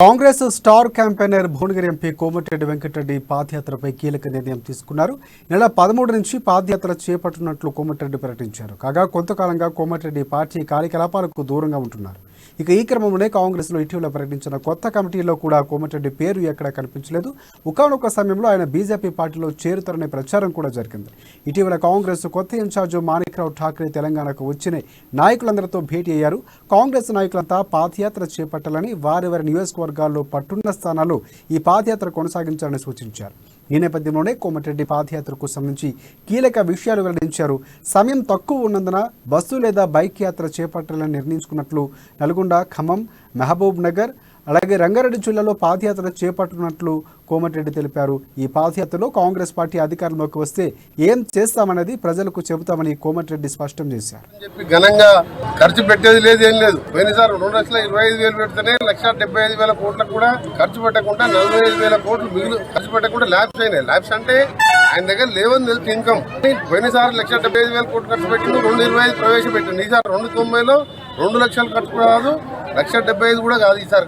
Congress star campaigner Bhuvanagiri MP Komatireddy Venkatreddy పాదయాత్రపై కీలక నిర్ణయం తీసుకున్నారు. నెల 13 నుంచి పాదయాత్ర చేపట్టనున్నట్లు కోమటిరెడ్డి ప్రకటించారు. కాగా కొంతకాలంగా కోమటిరెడ్డి పార్టీ కార్యకలాపాలకు దూరంగా ఉంటున్నారు. ఇక ఈ క్రమంలోనే కాంగ్రెస్ లో ఇటీవల ప్రకటించిన కొత్త కమిటీలో కూడా కోమటిరెడ్డి పేరు ఎక్కడా కనిపించలేదు. ఒకానొక సమయంలో ఆయన బీజేపీ పార్టీలో చేరుతారనే ప్రచారం కూడా జరిగింది. ఇటీవల కాంగ్రెస్ కొత్త ఇన్ఛార్జ్ మాణిక్రావు ఠాక్రే తెలంగాణకు వచ్చిన నాయకులందరితో భేటీ అయ్యారు. కాంగ్రెస్ నాయకులంతా పాదయాత్ర చేపట్టాలని, వారి నియోజకవర్గాల్లో పట్టున్న స్థానాల్లో ఈ పాదయాత్ర కొనసాగించాలని సూచించారు. ఈ నేపథ్యంలోనే కోమటిరెడ్డి పాదయాత్రకు సంబంధించి కీలక విషయాలు వెల్లడించారు. సమయం తక్కువ ఉన్నందున బస్సు లేదా బైక్ యాత్ర చేపట్టాలని నిర్ణయించుకున్నట్లు నల్గొండ, ఖమ్మం, మహబూబ్ నగర్ అలాగే రంగారెడ్డి జిల్లాలో పాదయాత్ర చేపట్టనున్నట్లు కోమటిరెడ్డి తెలిపారు. ఈ పాదయాత్రలో కాంగ్రెస్ పార్టీ అధికారంలోకి వస్తే ఏం చేస్తామనేది ప్రజలకు చెబుతామని కోమటిరెడ్డి స్పష్టం చేశారు. ఘనంగా ఖర్చు పెట్టేది లేదు, ఏం లేదు. పోయినసారి 2,25,000 పెడితేనే 1,75,000 కోట్లకు కూడా ఖర్చు పెట్టకుండా 45,000 కోట్లు మిగిలి ఖర్చు పెట్టకుండా ల్యాబ్స్ అయినాయి. ల్యాబ్స్ అంటే ఆయన దగ్గర లేవని తెలుసు ఇన్కమ్. పోయినసారి 1,75,000 కోట్లు ఖర్చు పెట్టింది, 2,25,000 ప్రవేశపెట్టింది. ఈసారి 2,90లో 2 లక్షలు ఖర్చు కాదు, 1,75,000 కూడా కాదు ఈసారి.